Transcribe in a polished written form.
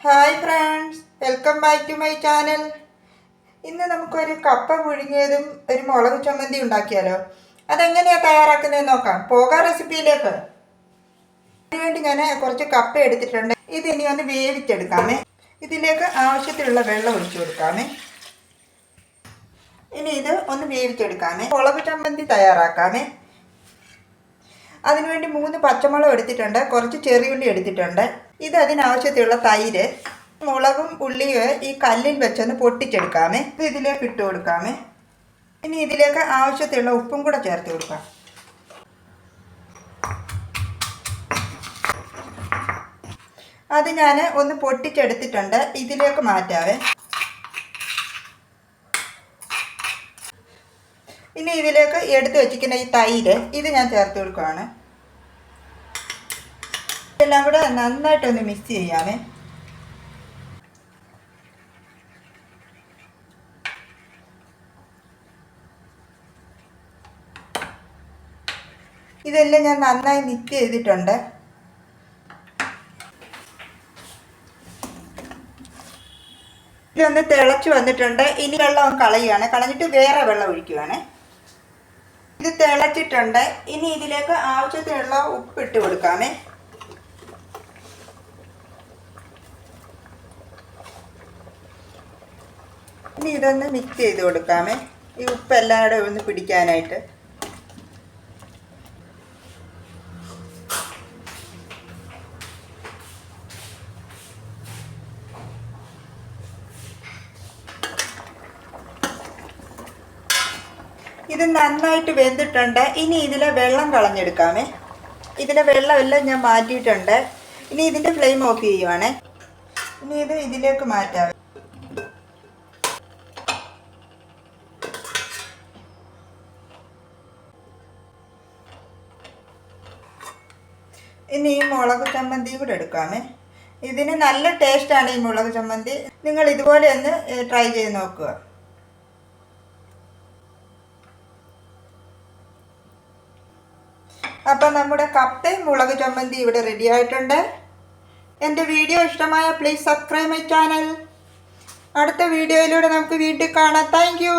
Hi friends, welcome back to my channel. ഇന്ന് നമുക്കൊരു കപ്പ പുഴുങ്ങിയതും ഒരു മുളക് ചമ്മന്തി ഉണ്ടാക്കിയാലോ. അതെങ്ങനെയാണ് തയ്യാറാക്കുന്നതെന്ന് നോക്കാം. പോകാം റെസിപ്പിയിലേക്ക്. അതിനുവേണ്ടി ഞാൻ കുറച്ച് കപ്പ എടുത്തിട്ടുണ്ട്. ഇതിനി ഒന്ന് വേവിച്ചെടുക്കാമേ. ഇതിലേക്ക് ആവശ്യത്തിലുള്ള വെള്ളം ഒഴിച്ചു കൊടുക്കാമേ. ഇനി ഇത് ഒന്ന് വേവിച്ചെടുക്കാമേ. മുളക് ചമ്മന്തി തയ്യാറാക്കാമേ. അതിനുവേണ്ടി 3 പച്ചമുളക് എടുത്തിട്ടുണ്ട്, കുറച്ച് ചെറിയുള്ളി എടുത്തിട്ടുണ്ട്. ഇത് അതിനാവശ്യത്തിലുള്ള തൈര്, മുളകും ഉള്ളിയും ഈ കല്ലിൽ വെച്ചൊന്ന് പൊട്ടിച്ചെടുക്കാമേ. ഇത് ഇതിലേക്ക് ഇട്ട് കൊടുക്കാമേ. ഇനി ഇതിലേക്ക് ആവശ്യത്തിലുള്ള ഉപ്പും കൂടെ ചേർത്ത് കൊടുക്കാം. അത് ഞാൻ ഒന്ന് പൊട്ടിച്ചെടുത്തിട്ടുണ്ട്, ഇതിലേക്ക് മാറ്റാവേ. ഇനി ഇതിലേക്ക് എടുത്ത് വെച്ചിരിക്കുന്ന ഈ തൈര് ഇത് ഞാൻ ചേർത്ത് കൊടുക്കുകയാണ്. ഇതെല്ലാം കൂടെ നന്നായിട്ടൊന്ന് മിക്സ് ചെയ്യാമേ. ഇതെല്ലാം ഞാൻ നന്നായി മിക്സ് ചെയ്തിട്ടുണ്ട്. ഇതൊന്ന് തിളച്ച് വന്നിട്ടുണ്ട്. ഇനി വെള്ളം കളയുകയാണ്. കളഞ്ഞിട്ട് വേറെ വെള്ളം ഒഴിക്കുകയാണ്. ഇത് തിളച്ചിട്ടുണ്ട്. ഇനി ഇതിലേക്ക് ആവശ്യത്തിനുള്ള ഉപ്പ് ഇട്ട് കൊടുക്കാമേ. ഇനി ഇതൊന്ന് മിക്സ് ചെയ്ത് കൊടുക്കാമേ, ഈ ഉപ്പ് എല്ലാവരും ഒന്ന് പിടിക്കാനായിട്ട്. ഇത് നന്നായിട്ട് വെന്തിട്ടുണ്ട്. ഇനി ഇതിലെ വെള്ളം കളഞ്ഞെടുക്കാമേ. ഇതിലെ വെള്ളമെല്ലാം ഞാൻ മാറ്റിയിട്ടുണ്ട്. ഇനി ഇതിൻ്റെ ഫ്ലെയിം ഓഫ് ചെയ്യുവാണേ. ഇനി ഇത് ഇതിലേക്ക് മാറ്റാം. ഇനി ഈ മുളക് ചമ്മന്തി കൂടെ എടുക്കാമേ. ഇതിന് നല്ല ടേസ്റ്റാണ് ഈ മുളക് ചമ്മന്തി. നിങ്ങൾ ഇതുപോലെ ഒന്ന് ട്രൈ ചെയ്ത് നോക്കുക. അപ്പം നമ്മുടെ കപ്പയും മുളക് ചമ്മന്തി ഇവിടെ റെഡി ആയിട്ടുണ്ട്. എൻ്റെ വീഡിയോ ഇഷ്ടമായ പ്ലീസ് സബ്സ്ക്രൈബ് മൈ ചാനൽ. അടുത്ത വീഡിയോയിലൂടെ നമുക്ക് വീണ്ടും കാണാം. Thank you.